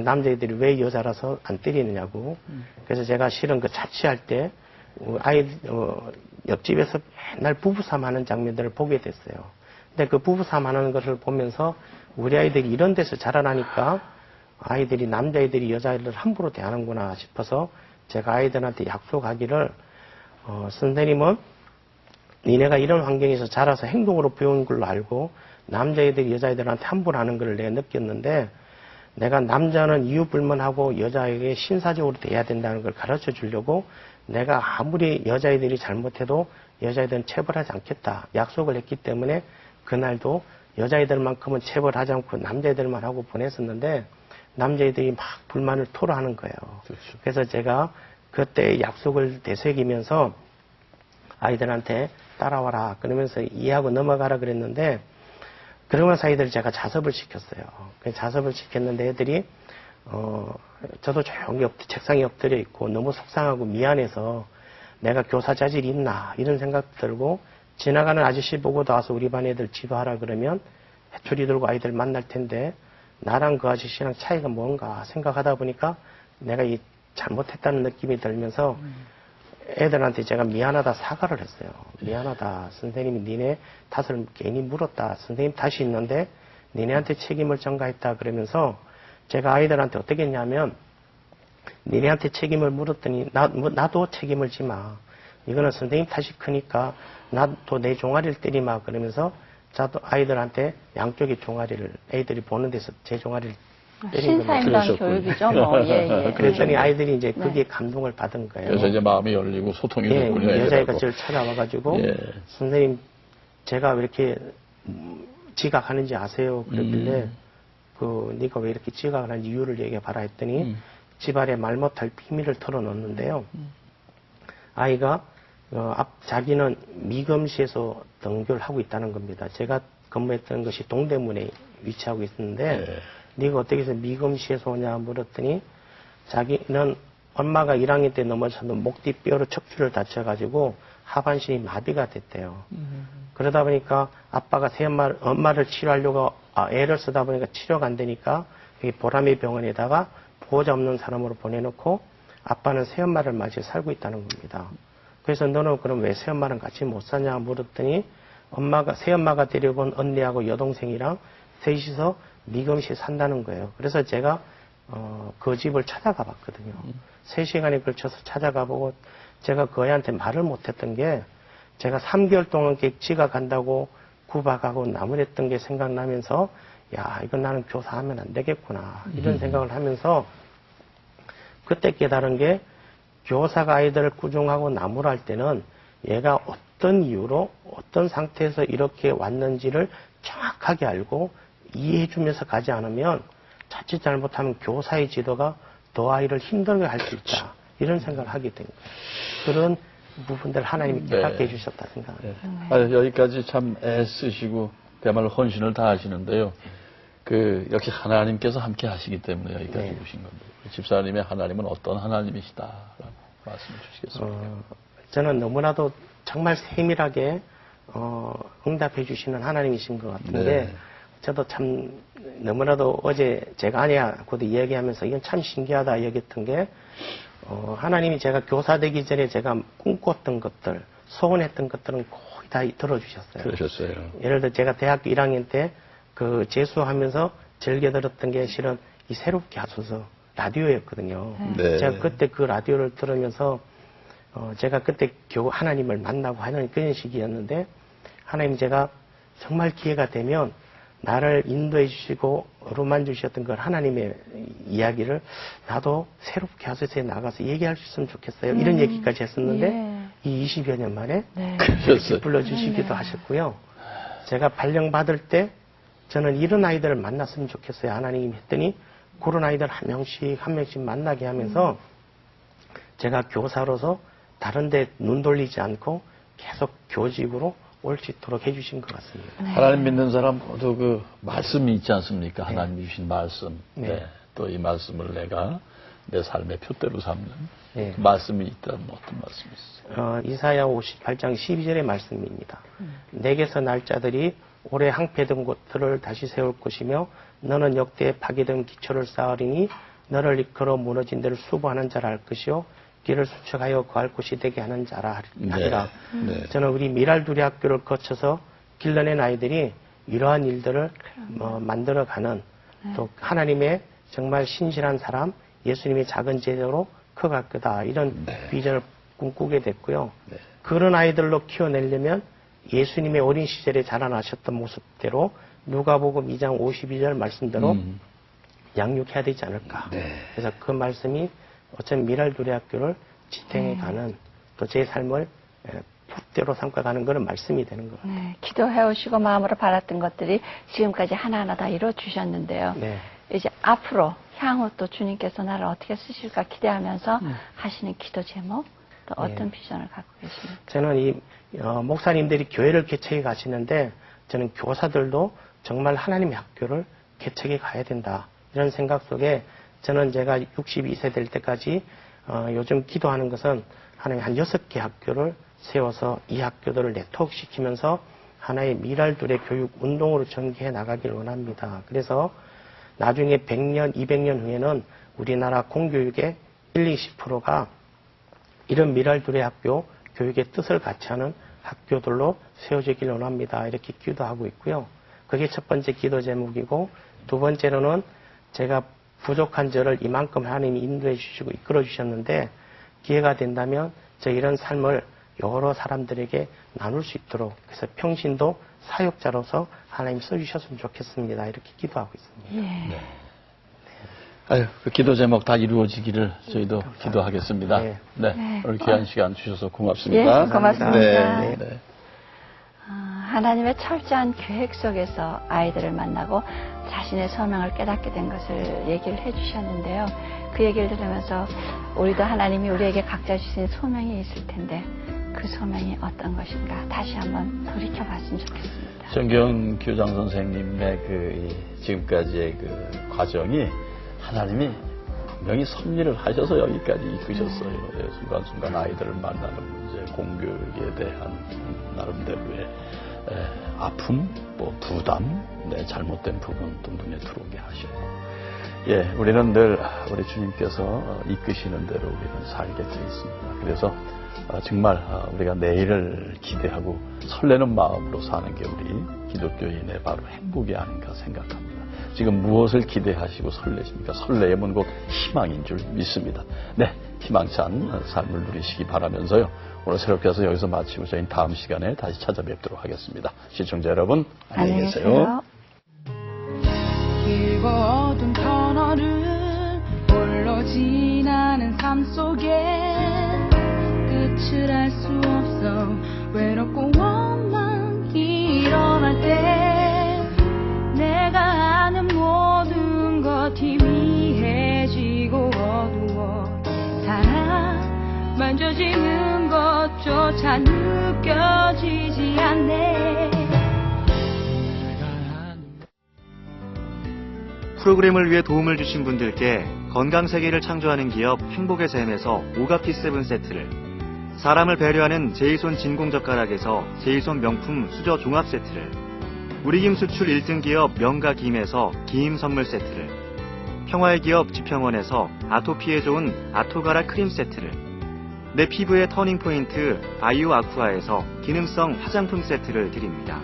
남자애들이 왜 여자라서 안 때리느냐고. 그래서 제가 실은 그 자취할 때, 옆집에서 맨날 부부싸움 하는 장면들을 보게 됐어요. 근데 그 부부싸움 하는 것을 보면서 우리 아이들이 이런 데서 자라나니까 아이들이, 남자애들이 여자애들을 함부로 대하는구나 싶어서 제가 아이들한테 약속하기를, 선생님은 니네가 이런 환경에서 자라서 행동으로 배운 걸로 알고 남자애들이 여자애들한테 함부로 하는 걸 내가 느꼈는데, 내가 남자는 이유불문하고 여자에게 신사적으로 대해야 된다는 걸 가르쳐 주려고 내가 아무리 여자애들이 잘못해도 여자애들은 체벌하지 않겠다 약속을 했기 때문에 그날도 여자애들만큼은 체벌하지 않고 남자애들만 하고 보냈었는데, 남자애들이 막 불만을 토로하는 거예요. 그렇죠. 그래서 제가 그때 약속을 되새기면서 아이들한테 따라와라 그러면서 이해하고 넘어가라 그랬는데, 그러면서 아이들 제가 자습을 시켰어요. 자습을 시켰는데 애들이 저도 조용히 책상에 엎드려 있고 너무 속상하고 미안해서 내가 교사 자질이 있나 이런 생각 들고, 지나가는 아저씨 보고 나와서 우리 반 애들 지도하라 그러면 회초리 들고 아이들 만날 텐데 나랑 그 아저씨랑 차이가 뭔가 생각하다 보니까 내가 이 잘못했다는 느낌이 들면서 애들한테 제가 미안하다 사과를 했어요. 미안하다. 선생님이 니네 탓을 괜히 물었다. 선생님 탓이 있는데 니네한테 책임을 전가했다. 그러면서 제가 아이들한테 어떻게 했냐면, 니네한테 책임을 물었더니 나도 책임을 지마. 이거는 선생님 탓이 크니까 나도 내 종아리를 때리마. 그러면서 저도 아이들한테 양쪽의 종아리를, 애들이 보는 데서 제 종아리를 때린 겁니다. 신사임당 교육이죠, 뭐. 예. 그랬더니 아이들이 이제 그게 감동을 받은 거예요. 그래서 이제 마음이 열리고 소통이 됐군요. 여자애가 저를 찾아와가지고, 선생님, 제가 왜 이렇게 지각하는지 아세요? 그러길래, 네가 왜 이렇게 지각을 하는지 이유를 얘기해봐라 했더니, 집안에 말 못할 비밀을 털어놓는데요. 아이가, 자기는 미검시에서 등교를 하고 있다는 겁니다. 제가 근무했던 것이 동대문에 위치하고 있었는데, 네가 어떻게 해서 미검시에서 오냐 물었더니, 자기는 엄마가 1학년 때 넘어져서 목 뒤뼈로 척추를 다쳐가지고 하반신이 마비가 됐대요. 그러다 보니까 아빠가 엄마를 치료하려고 애를 쓰다 보니까 치료가 안 되니까 여기 보람의 병원에다가 보호자 없는 사람으로 보내놓고 아빠는 새엄마를 맞이 살고 있다는 겁니다. 그래서 너는 그럼 왜 새엄마랑 같이 못 사냐 물었더니, 새엄마가 데려온 언니하고 여동생이랑 셋이서 미검시에 산다는 거예요. 그래서 제가 그 집을 찾아가 봤거든요. 3시간에 걸쳐서 찾아가 보고, 제가 그 애한테 말을 못했던 게, 제가 3개월 동안 지각한다고 구박하고 나무랬던 게 생각나면서, 야, 이건 나는 교사하면 안 되겠구나 이런 생각을 하면서, 그때 깨달은 게, 교사가 아이들을 꾸중하고 나무랄 때는 얘가 어떤 이유로 어떤 상태에서 이렇게 왔는지를 정확하게 알고 이해해주면서 가지 않으면 자칫 잘못하면 교사의 지도가 더 아이를 힘들게 할 수 있다. 이런 생각을 하게 된 거예요. 그런 부분들 하나님이 깨닫게 해주셨다 생각합니다. 여기까지 참 애쓰시고 그야말로 헌신을 다하시는데요. 역시 하나님께서 함께 하시기 때문에 여기까지 오신 겁니다. 집사님의 하나님은 어떤 하나님이시다라고 말씀해 주시겠습니까? 저는 너무나도 정말 세밀하게 응답해 주시는 하나님이신 것 같은데, 저도 참 너무나도 어제 제가 아내하고도 이야기하면서 이건 참 신기하다 얘기했던 게, 하나님이 제가 교사 되기 전에 제가 꿈꿨던 것들, 소원했던 것들은 거의 다 들어주셨어요. 그러셨어요. 예를 들어 제가 대학교 1학년 때 재수하면서 즐겨 들었던 게 실은 이 새롭게 하소서 라디오였거든요. 제가 그때 그 라디오를 들으면서 제가 그때 겨우 하나님을 만나고 하는 그런 시기였는데, 하나님 제가 정말 기회가 되면 나를 인도해 주시고 어루만 주셨던 그 하나님의 이야기를 나도 새롭게 하소서에 나가서 얘기할 수 있으면 좋겠어요. 이런 얘기까지 했었는데 이 20여 년 만에 이렇게 불러주시기도 하셨고요. 제가 발령 받을 때 저는 이런 아이들을 만났으면 좋겠어요. 하나님 했더니 그런 아이들 한 명씩 만나게 하면서 제가 교사로서 다른 데 눈 돌리지 않고 계속 교직으로 올 수 있도록 해주신 것 같습니다. 하나님 믿는 사람 모두 그 말씀이 있지 않습니까? 하나님 주신 말씀. 또 이 말씀을 내가 내 삶의 표대로 삼는 그 말씀이 있다면 어떤 말씀이 있어요? 이사야 58장 12절의 말씀입니다. 내게서 날 자들이 오래 항폐된 곳들을 다시 세울 것이며 너는 역대에 파괴된 기초를 쌓으리니 너를 이끌어 무너진 데를 수보하는 자라 할 것이요 길을 수척하여 구할 곳이 되게 하는 자라 하리라. 저는 우리 미랄두리 학교를 거쳐서 길러낸 아이들이 이러한 일들을 만들어가는 또 하나님의 정말 신실한 사람, 예수님의 작은 제자로 커갈 거다. 이런 비전을 꿈꾸게 됐고요. 그런 아이들로 키워내려면 예수님의 어린 시절에 자라나셨던 모습대로 누가복음 2장 52절 말씀대로 양육해야 되지 않을까. 그래서 그 말씀이 어쩌면 미랄두리 학교를 지탱해가는 또 제 삶을 풋대로 삼가가는 그런 말씀이 되는 것 같아요. 기도해오시고 마음으로 바랐던 것들이 지금까지 하나하나 다 이루어주셨는데요. 이제 앞으로 향후 또 주님께서 나를 어떻게 쓰실까 기대하면서 하시는 기도 제목 또 어떤 비전을 갖고 계십니까? 저는 이 목사님들이 교회를 개척해 가시는데 저는 교사들도 정말 하나님의 학교를 개척해 가야 된다. 이런 생각 속에 저는 제가 62세 될 때까지 요즘 기도하는 것은 하나님 한 6개 학교를 세워서 이 학교들을 네트워크시키면서 하나의 미랄들의 교육 운동으로 전개해 나가길 원합니다. 그래서 나중에 100년, 200년 후에는 우리나라 공교육의 20%가 이런 미랄들의 학교 교육의 뜻을 같이 하는 학교들로 세워지길 원합니다. 이렇게 기도하고 있고요. 그게 첫 번째 기도 제목이고 두 번째로는 제가 부족한 저를 이만큼 하나님이 인도해 주시고 이끌어 주셨는데 기회가 된다면 저 이런 삶을 여러 사람들에게 나눌 수 있도록 그래서 평신도 사역자로서 하나님 써주셨으면 좋겠습니다. 이렇게 기도하고 있습니다. 아유, 그 기도 제목 다 이루어지기를 저희도 기도하겠습니다. 오늘 귀한 시간 주셔서 고맙습니다. 고맙습니다. 하나님의 철저한 계획 속에서 아이들을 만나고 자신의 소명을 깨닫게 된 것을 얘기를 해주셨는데요. 그 얘기를 들으면서 우리도 하나님이 우리에게 각자 주신 소명이 있을 텐데 그 소명이 어떤 것인가 다시 한번 돌이켜봤으면 좋겠습니다. 정경 교장 선생님의 지금까지의 그 과정이 하나님이 분명히 섭리를 하셔서 여기까지 이끄셨어요. 순간순간 아이들을 만나는 문제, 공교육에 대한 나름대로의 아픔, 부담, 잘못된 부분도 눈에 들어오게 하시고, 우리는 늘 우리 주님께서 이끄시는 대로 우리는 살게 되어 있습니다. 그래서 정말 우리가 내일을 기대하고 설레는 마음으로 사는 게 우리 기독교인의 바로 행복이 아닌가 생각합니다. 지금 무엇을 기대하시고 설레십니까? 설레임은 곧 희망인 줄 믿습니다. 희망찬 삶을 누리시기 바라면서요. 오늘 새롭게 해서 여기서 마치고 저희는 다음 시간에 다시 찾아뵙도록 하겠습니다. 시청자 여러분, 안녕히 계세요. 길고 어두운 터널을 홀로 지나는 삶 속에 끝을 알 수 없어 외롭고 원망 일어날 때 내가 아는 모든 것 희미해지고 어두워 사랑 만져지는 것조차 느껴지지 않네. 프로그램을 위해 도움을 주신 분들께 건강세계를 창조하는 기업 행복의 샘에서 오가피7 세트를, 사람을 배려하는 제이손 진공젓가락에서 제이손 명품 수저 종합 세트를, 우리김 수출 1등 기업 명가김에서 김 선물 세트를, 평화의 기업 지평원에서 아토피에 좋은 아토가라 크림 세트를, 내 피부의 터닝포인트 아이오 아쿠아에서 기능성 화장품 세트를 드립니다.